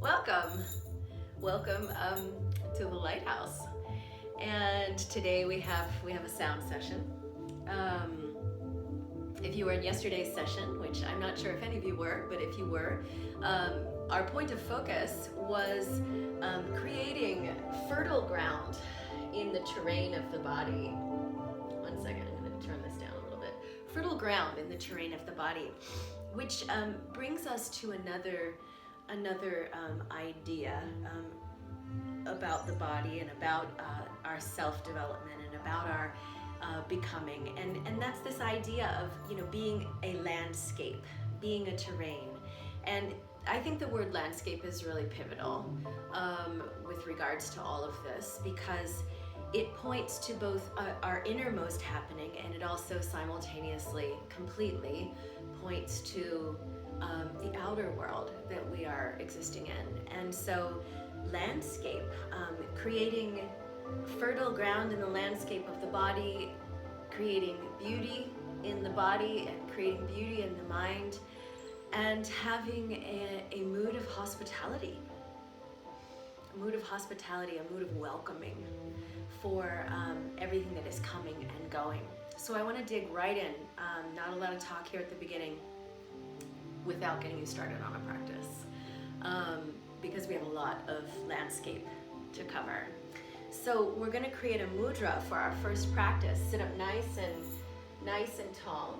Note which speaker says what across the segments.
Speaker 1: Welcome, welcome to the Lighthouse. And today we have a sound session. If you were in yesterday's session, which I'm not sure if any of you were, but if you were, our point of focus was creating fertile ground in the terrain of the body. One second, I'm going to turn this down a little bit. Fertile ground in the terrain of the body, which brings us to another idea about the body and about our self-development and about our becoming, and that's this idea of being a landscape, being a terrain. And I think the word landscape is really pivotal with regards to all of this, because it points to both our innermost happening, and it also simultaneously completely points to the outer world that we are existing in. And so landscape, creating fertile ground in the landscape of the body, creating beauty in the body and creating beauty in the mind, and having a mood of hospitality, a mood of welcoming for everything that is coming and going. So I want to dig right in, not a lot of talk here at the beginning without getting you started on a practice, because we have a lot of landscape to cover. So we're going to create a mudra for our first practice. Sit up nice and tall.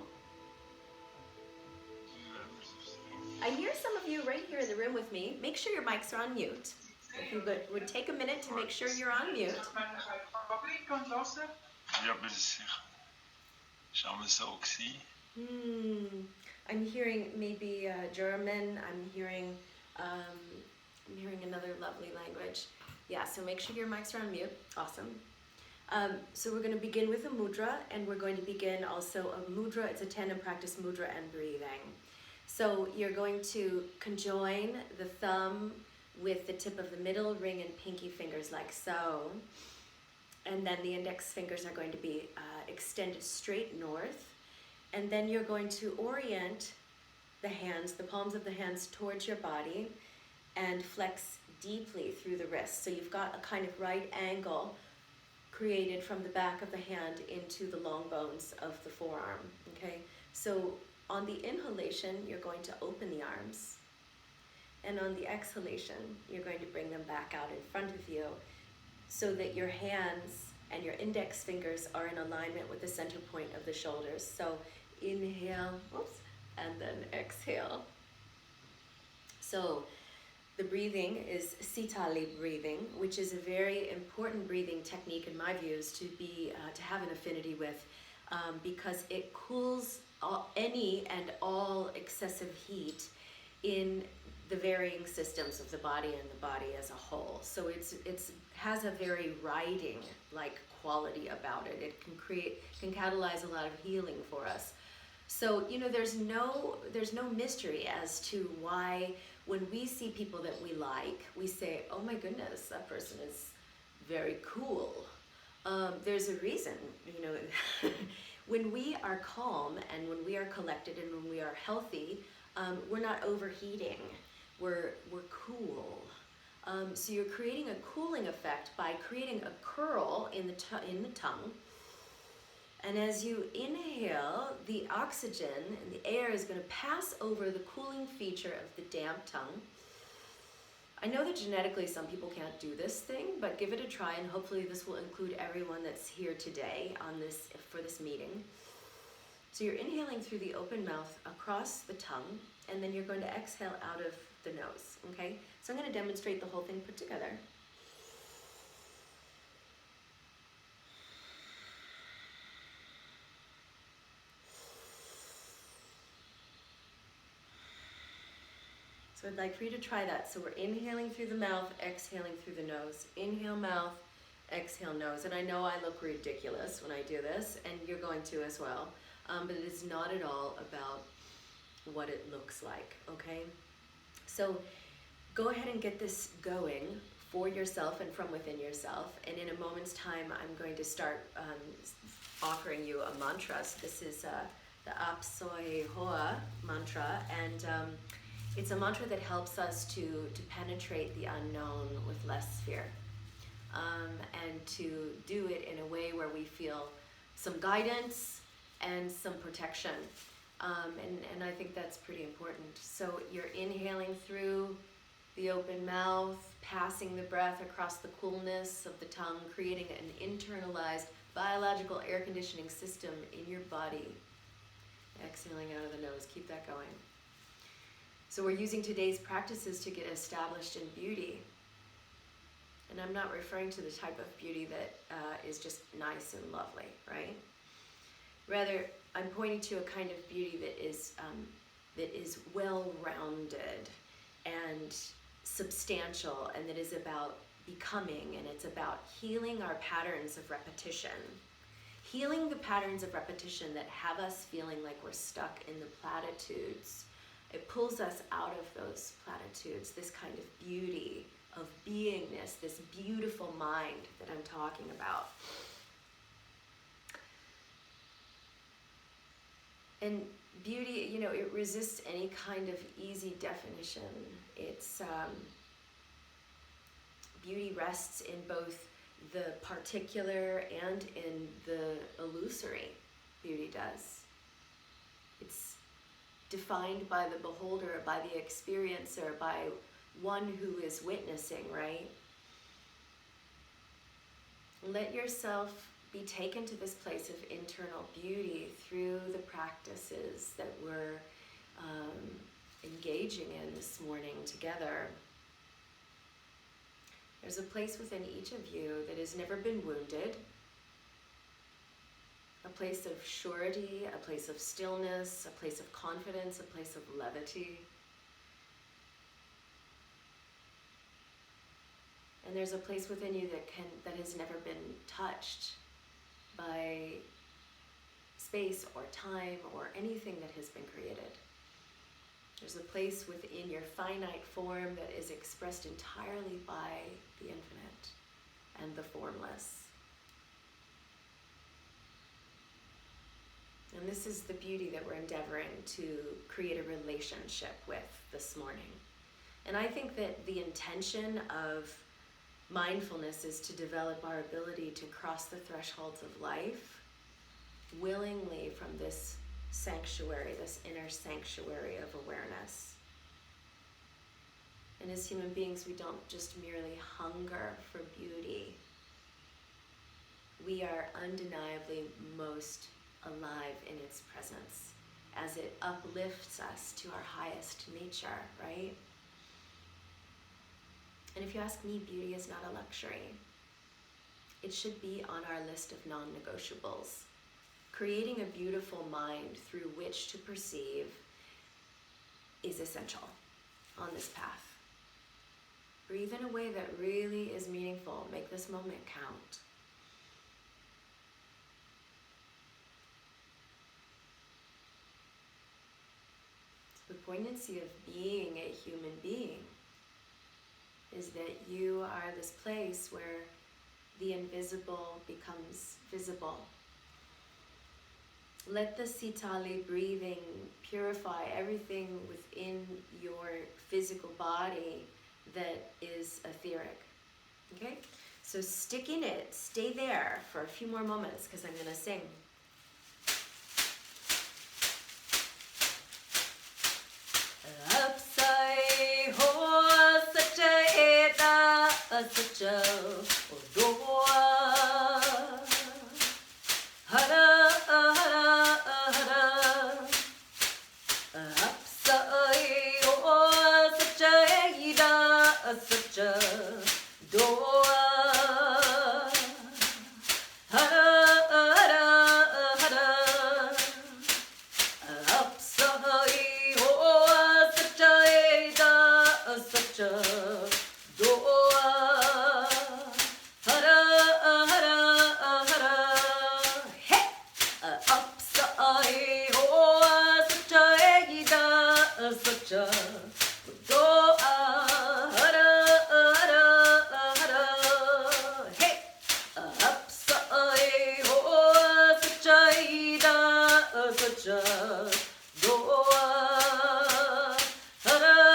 Speaker 1: I hear some of you right here in the room with me. Make sure your mics are on mute. If you would take a minute to make sure you're on mute.
Speaker 2: Ja, bitte. Schauen wir so aussi.
Speaker 1: I'm hearing maybe German. I'm hearing another lovely language. Yeah, so make sure your mics are on mute. Awesome. So we're going to begin with a mudra, and we're going to begin also a mudra. It's a tandem practice, mudra and breathing. So you're going to conjoin the thumb with the tip of the middle ring and pinky fingers like so. And then the index fingers are going to be extended straight north. And then you're going to orient the hands, the palms of the hands towards your body, and flex deeply through the wrists. So you've got a kind of right angle created from the back of the hand into the long bones of the forearm, okay? So on the inhalation, you're going to open the arms. And on the exhalation, you're going to bring them back out in front of you so that your hands and your index fingers are in alignment with the center point of the shoulders. So inhale, and then exhale. So the breathing is sitali breathing, which is a very important breathing technique in my views to have an affinity with, because it cools any and all excessive heat in the varying systems of the body and the body as a whole. So it's has a very riding like quality about it. It can catalyze a lot of healing for us. So there's no mystery as to why when we see people that we like, we say, oh my goodness, that person is very cool. There's a reason, when we are calm and when we are collected and when we are healthy, we're not overheating, we're cool. So you're creating a cooling effect by creating a curl in the tongue. And as you inhale, the oxygen and the air is going to pass over the cooling feature of the damp tongue. I know that genetically some people can't do this thing, but give it a try, and hopefully this will include everyone that's here today for this meeting. So you're inhaling through the open mouth across the tongue, and then you're going to exhale out of the nose, okay? So I'm going to demonstrate the whole thing put together. So I'd like for you to try that. So we're inhaling through the mouth, exhaling through the nose. Inhale mouth, exhale nose. And I know I look ridiculous when I do this, and you're going to as well. But it is not at all about what it looks like, okay? So go ahead and get this going for yourself and from within yourself. And in a moment's time, I'm going to start offering you a mantra. So this is the Apsoi Hoa mantra, and It's a mantra that helps us to penetrate the unknown with less fear, and to do it in a way where we feel some guidance and some protection. And I think that's pretty important. So you're inhaling through the open mouth, passing the breath across the coolness of the tongue, creating an internalized biological air conditioning system in your body. Exhaling out of the nose, keep that going. So we're using today's practices to get established in beauty. And I'm not referring to the type of beauty that is just nice and lovely, right? Rather, I'm pointing to a kind of beauty that is well-rounded and substantial, and that is about becoming, and it's about healing our patterns of repetition. Healing the patterns of repetition that have us feeling like we're stuck in the platitudes. It pulls us out of those platitudes, this kind of beauty of beingness, this beautiful mind that I'm talking about. And beauty, you know, it resists any kind of easy definition. It's beauty rests in both the particular and in the illusory. Beauty does. It's defined by the beholder, by the experiencer, by one who is witnessing, right? Let yourself be taken to this place of internal beauty through the practices that we're engaging in this morning together. There's a place within each of you that has never been wounded, a place of surety, a place of stillness, a place of confidence, a place of levity. And there's a place within you that has never been touched by space or time or anything that has been created. There's a place within your finite form that is expressed entirely by the infinite and the formless. And this is the beauty that we're endeavoring to create a relationship with this morning. And I think that the intention of mindfulness is to develop our ability to cross the thresholds of life willingly from this sanctuary, this inner sanctuary of awareness. And as human beings, we don't just merely hunger for beauty. We are undeniably most alive in its presence as it uplifts us to our highest nature, right? And if you ask me, beauty is not a luxury. It should be on our list of non-negotiables. Creating a beautiful mind through which to perceive is essential on this path. Breathe in a way that really is meaningful. Make this moment count. The poignancy of being a human being is that you are this place where the invisible becomes visible. Let the sitali breathing purify everything within your physical body that is etheric. Okay? So stick in it, stay there for a few more moments because I'm going to sing. Upside ho sacha eta sacha odoa hara hara hara upside ho sacha eta sacha doa Hara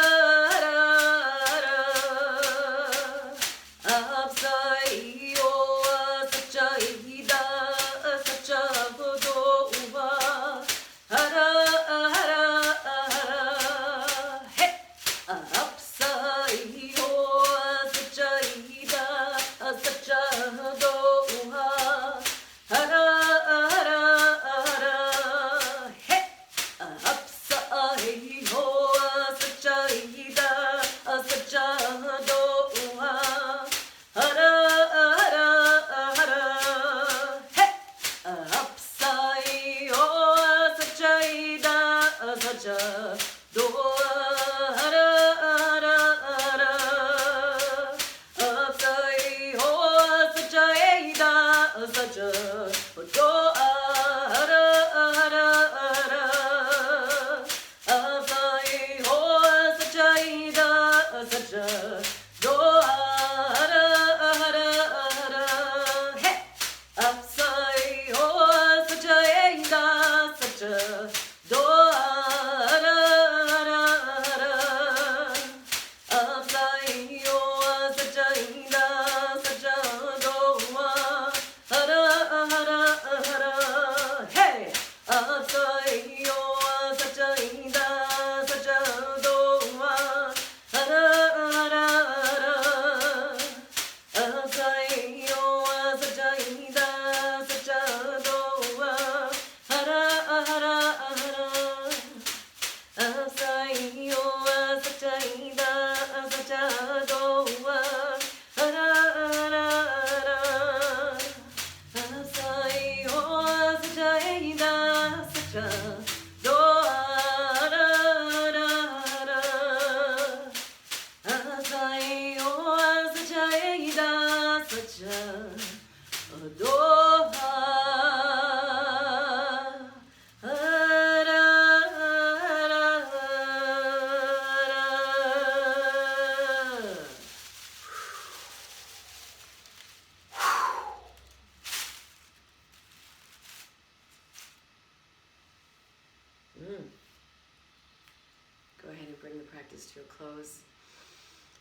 Speaker 1: Go ahead and bring the practice to a close.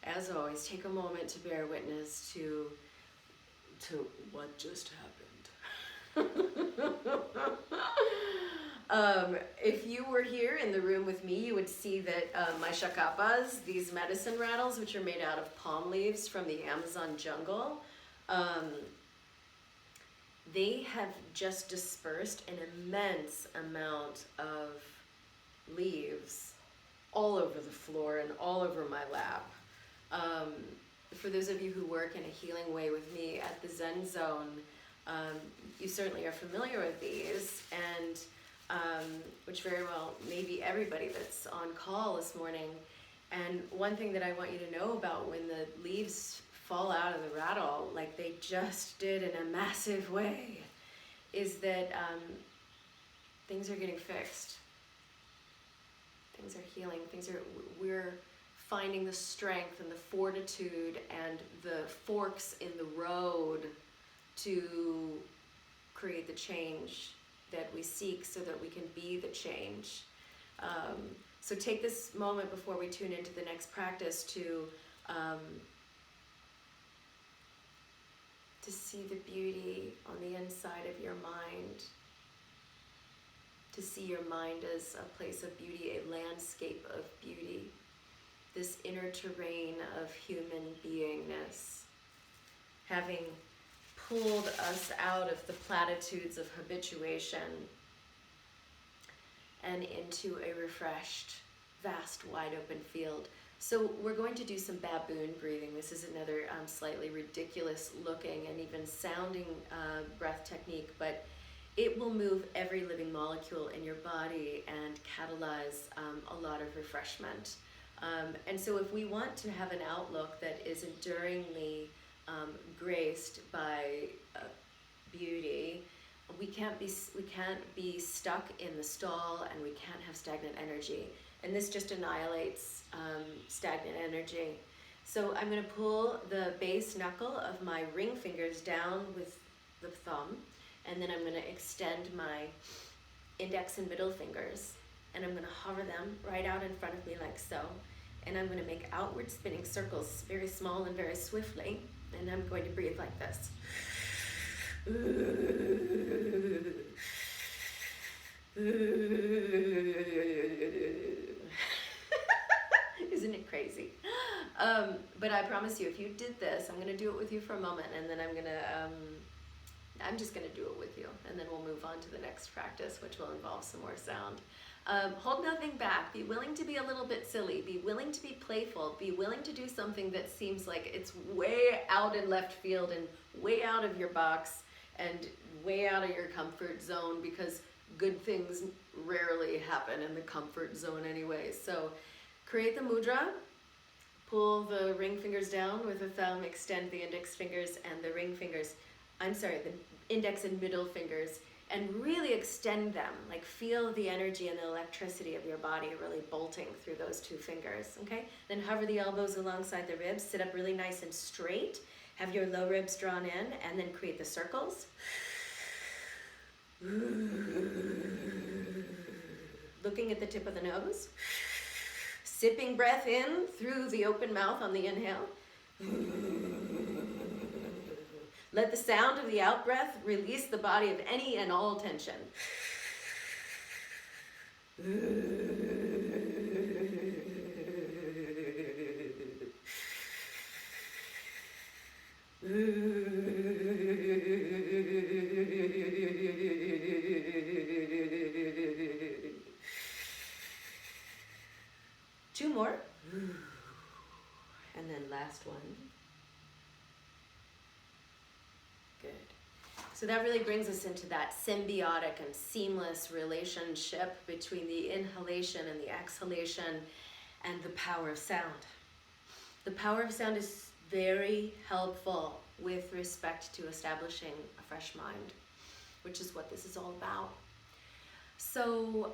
Speaker 1: As always, take a moment to bear witness to what just happened. If you were here in the room with me, you would see that my shakapas, these medicine rattles, which are made out of palm leaves from the Amazon jungle, they have just dispersed an immense amount of leaves all over the floor and all over my lap. For those of you who work in a healing way with me at the Zen Zone, you certainly are familiar with these, and which very well may be everybody that's on call this morning. And one thing that I want you to know about when the leaves fall out of the rattle, like they just did in a massive way, is that things are getting fixed. Things are healing. We're finding the strength and the fortitude and the forks in the road to create the change that we seek so that we can be the change. So take this moment before we tune into the next practice to see the beauty on the inside of your mind, to see your mind as a place of beauty, a landscape of beauty, this inner terrain of human beingness, having pulled us out of the platitudes of habituation and into a refreshed, vast, wide open field. So we're going to do some baboon breathing. This is another slightly ridiculous looking and even sounding breath technique, but it will move every living molecule in your body and catalyze a lot of refreshment. And so if we want to have an outlook that is enduringly graced by beauty, we can't be stuck in the stall, and we can't have stagnant energy. And this just annihilates stagnant energy. So I'm going to pull the base knuckle of my ring fingers down with the thumb, and then I'm going to extend my index and middle fingers, and I'm going to hover them right out in front of me like so. And I'm going to make outward spinning circles, very small and very swiftly, and I'm going to breathe like this. Isn't it crazy? But I promise you, if you did this, I'm going to do it with you for a moment, and then I'm just going to do it with you, and then we'll move on to the next practice, which will involve some more sound. Hold nothing back. Be willing to be a little bit silly. Be willing to be playful. Be willing to do something that seems like it's way out in left field and way out of your box and way out of your comfort zone, because good things rarely happen in the comfort zone anyway. So create the mudra. Pull the ring fingers down with the thumb, extend the index fingers and the ring fingers, the index and middle fingers, and really extend them. Like, feel the energy and the electricity of your body really bolting through those two fingers, okay? Then hover the elbows alongside the ribs, sit up really nice and straight, have your low ribs drawn in, and then create the circles. Looking at the tip of the nose. Sipping breath in through the open mouth on the inhale. Let the sound of the out breath release the body of any and all tension. Two more. And then last one. Good. So that really brings us into that symbiotic and seamless relationship between the inhalation and the exhalation and the power of sound. The power of sound is very helpful with respect to establishing a fresh mind, which is what this is all about. So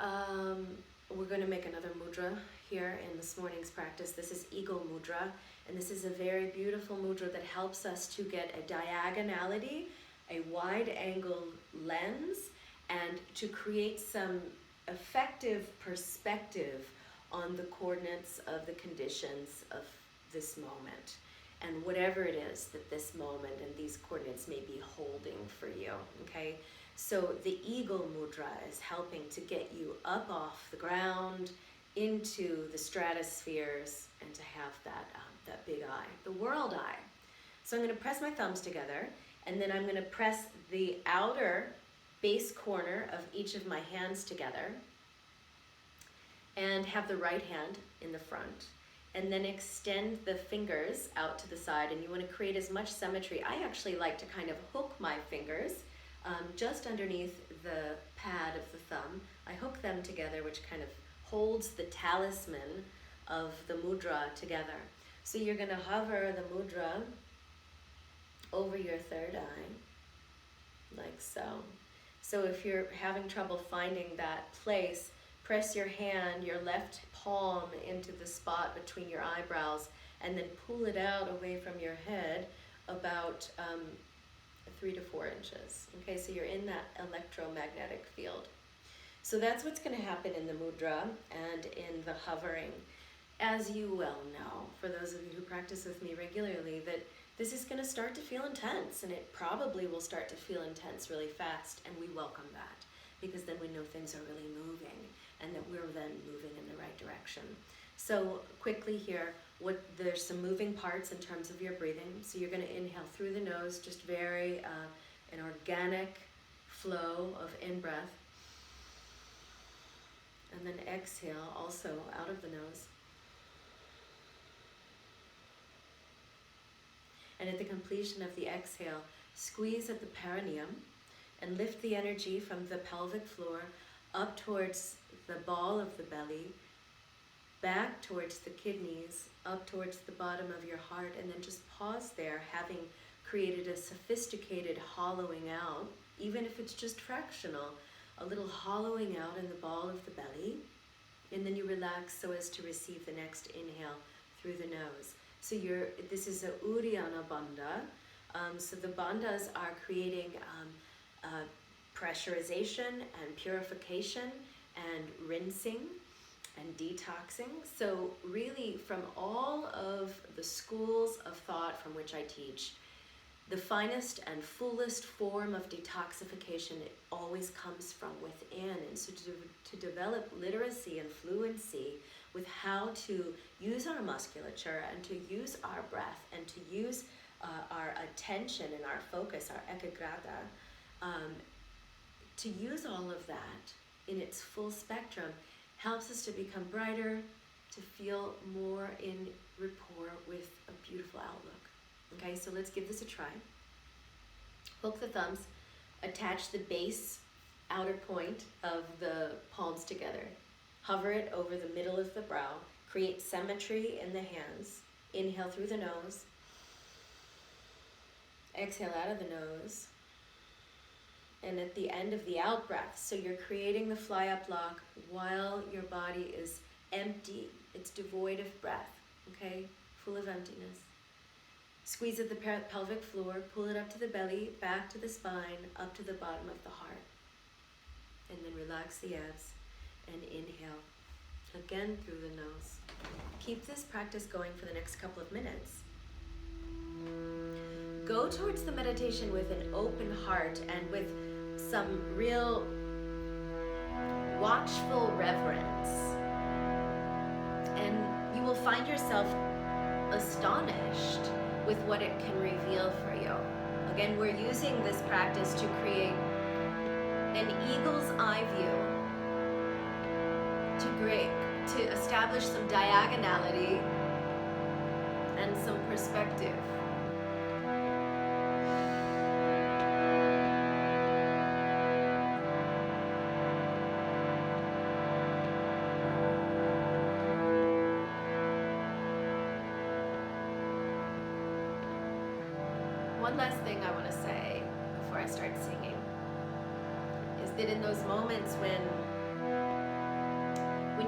Speaker 1: we're going to make another mudra here in this morning's practice. This is Eagle Mudra, and this is a very beautiful mudra that helps us to get a diagonality, a wide angle lens, and to create some effective perspective on the coordinates of the conditions of this moment, and whatever it is that this moment and these coordinates may be holding for you, okay? So the Eagle Mudra is helping to get you up off the ground, into the stratospheres, and to have that big eye, the world eye. So I'm going to press my thumbs together, and then I'm going to press the outer base corner of each of my hands together, and have the right hand in the front, and then extend the fingers out to the side. And you want to create as much symmetry. I actually like to kind of hook my fingers just underneath the pad of the thumb. I hook them together, which kind of holds the talisman of the mudra together. So you're going to hover the mudra over your third eye, like so. So if you're having trouble finding that place, press your hand, your left palm, into the spot between your eyebrows, and then pull it out away from your head about 3 to 4 inches. Okay, so you're in that electromagnetic field. So that's what's going to happen in the mudra and in the hovering. As you well know, for those of you who practice with me regularly, that this is going to start to feel intense, and it probably will start to feel intense really fast, and we welcome that, because then we know things are really moving, and that we're then moving in the right direction. So quickly here, there's some moving parts in terms of your breathing. So you're going to inhale through the nose, just very an organic flow of in-breath. And then exhale also out of the nose. And at the completion of the exhale, squeeze at the perineum and lift the energy from the pelvic floor up towards the ball of the belly, back towards the kidneys, up towards the bottom of your heart, and then just pause there, having created a sophisticated hollowing out, even if it's just fractional, a little hollowing out in the ball of the belly, and then you relax so as to receive the next inhale through the nose. So this is a Uddiyana Bandha. So the bandhas are creating pressurization and purification and rinsing and detoxing. So really, from all of the schools of thought from which I teach, the finest and fullest form of detoxification, it always comes from within. And so to develop literacy and fluency with how to use our musculature and to use our breath and to use our attention and our focus, our ekagrata, to use all of that in its full spectrum helps us to become brighter, to feel more in rapport with a beautiful outlook. Okay, so let's give this a try. Hook the thumbs, attach the base outer point of the palms together. Hover it over the middle of the brow. Create symmetry in the hands. Inhale through the nose. Exhale out of the nose. And at the end of the out breath, so you're creating the fly up lock while your body is empty. It's devoid of breath, okay? Full of emptiness. Squeeze at the pelvic floor, pull it up to the belly, back to the spine, up to the bottom of the heart. And then relax the abs and inhale. Again through the nose. Keep this practice going for the next couple of minutes. Go towards the meditation with an open heart and with some real watchful reverence. And you will find yourself astonished with what it can reveal for you. Again, we're using this practice to create an eagle's eye view, to establish some diagonality and some perspective. One last thing I want to say before I start singing is that in those moments when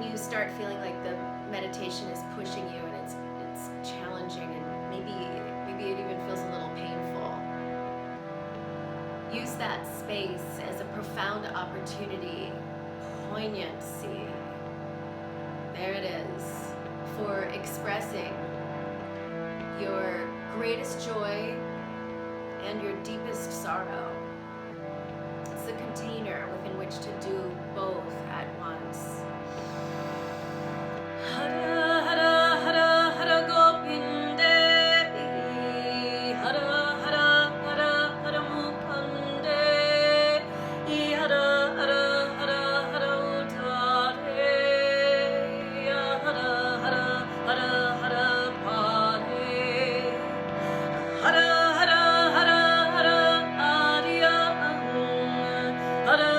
Speaker 1: you start feeling like the meditation is pushing you and it's challenging and maybe it even feels a little painful, use that space as a profound opportunity, poignancy, there it is, for expressing your greatest joy and your deepest sorrow. It's a container within which to do both at once. Hara hara hara hara gopinde, hara hara hara hara mukande, hara hara hara hara utare, hara hara hara hara pare, hara Hare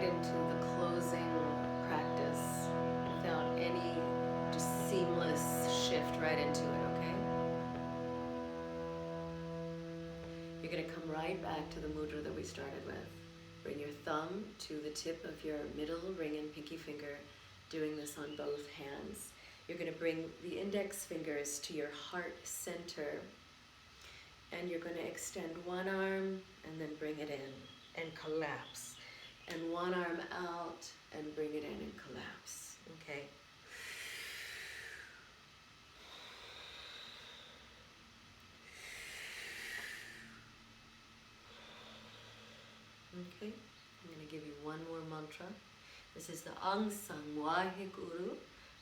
Speaker 1: right into the closing practice without any just seamless shift right into it, okay? You're going to come right back to the mudra that we started with. Bring your thumb to the tip of your middle ring and pinky finger, doing this on both hands. You're going to bring the index fingers to your heart center, and you're going to extend one arm and then bring it in and collapse. And one arm out and bring it in and collapse, okay? Okay, I'm going to give you one more mantra. This is the Ang Sang Waheguru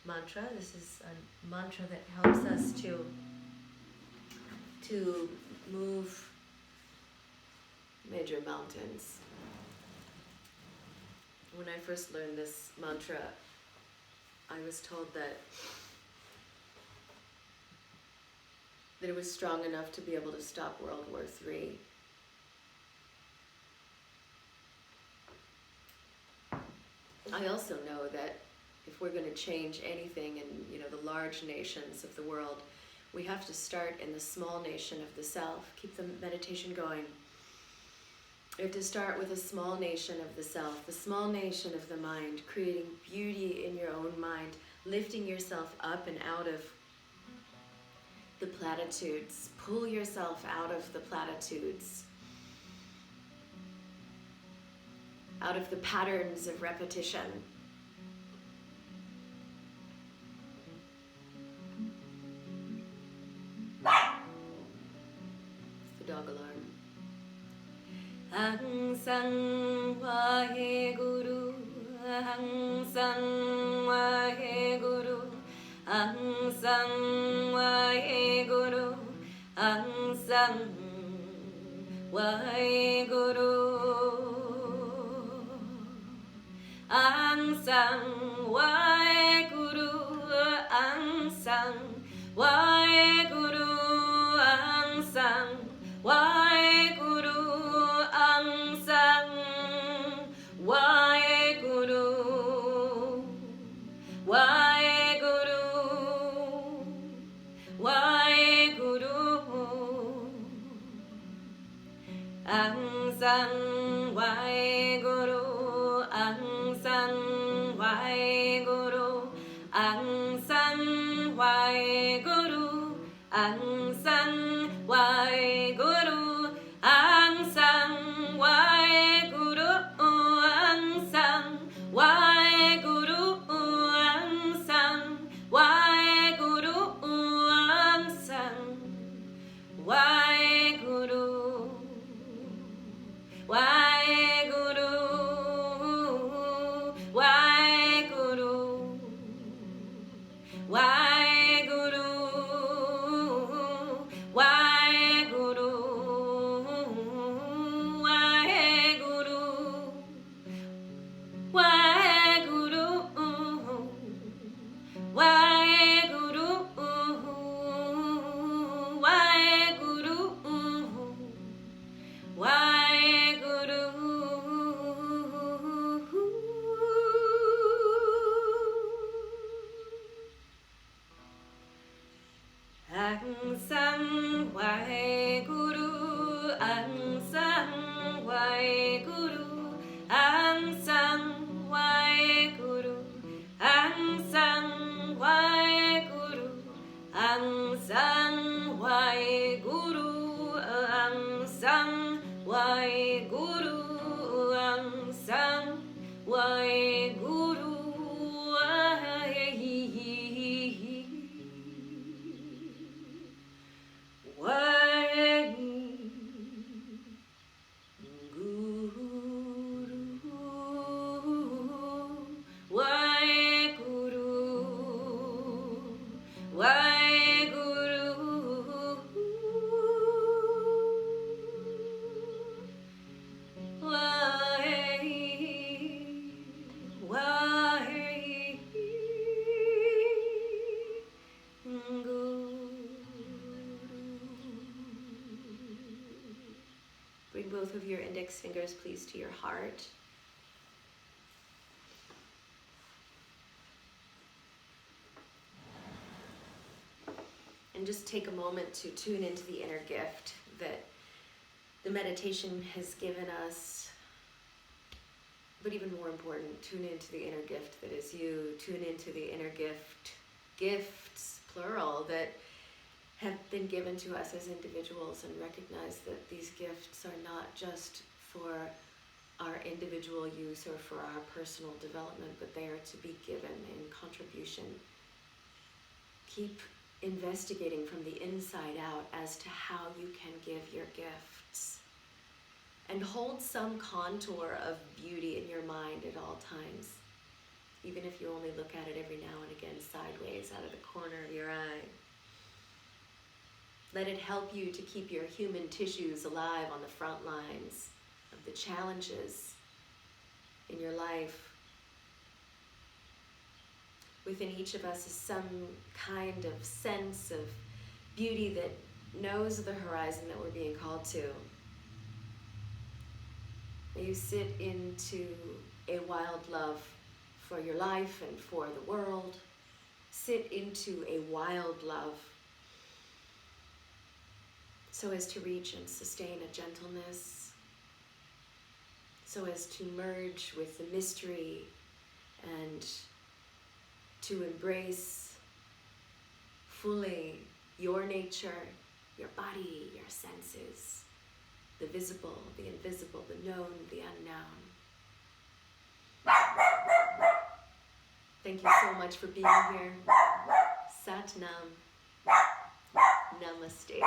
Speaker 1: mantra. This is a mantra that helps us to move major mountains. When I first learned this mantra, I was told that it was strong enough to be able to stop World War III. I also know that if we're going to change anything in the large nations of the world, we have to start in the small nation of the self. Keep the meditation going. You have to start with a small nation of the self, the small nation of the mind, creating beauty in your own mind, lifting yourself up and out of the platitudes. Pull yourself out of the platitudes, out of the patterns of repetition. It's the dog alarm. Ang Sang Waheguru, Ang Sang Waheguru, Ang Sang Waheguru, Ang Sang Waheguru, Ang Sang Waheguru, Ang Sang Waheguru, Ang Sang Waheguru, Ang Sang Waheguru, Waheguru, Waheguru, Ang Sang Waheguru, Ang Sang Waheguru, Ang Sang Waheguru, Ang Sang Waheguru, Ang Sang Waheguru, Ang Sang Waheguru, Ang Sang Waheguru, Ang Sang Waheguru, Waheguru, Waheguru, Waheguru, Waheguru, Waheguru, Waheguru, Waheguru, Waheguru, Waheguru. Ang Sang Waheguru, Ang Sang Waheguru, Ang Sang Waheguru, Ang Sang Waheguru, Ang Sang Waheguru, Ang Sang Waheguru, Ang Sang Waheguru, Bring both of your index fingers, please, to your heart. And just take a moment to tune into the inner gift that the meditation has given us. But even more important, tune into the inner gift that is you. Tune into the inner gifts, plural, that have been given to us as individuals, and recognize that these gifts are not just for our individual use or for our personal development, but they are to be given in contribution. Keep investigating from the inside out as to how you can give your gifts. And hold some contour of beauty in your mind at all times, even if you only look at it every now and again sideways out of the corner of your eye. Let it help you to keep your human tissues alive on the front lines of the challenges in your life. Within each of us is some kind of sense of beauty that knows the horizon that we're being called to. May you sit into a wild love for your life and for the world. Sit into a wild love so as to reach and sustain a gentleness, so as to merge with the mystery and to embrace fully your nature, your body, your senses, the visible, the invisible, the known, the unknown. Thank you so much for being here. Sat Nam. Namaste.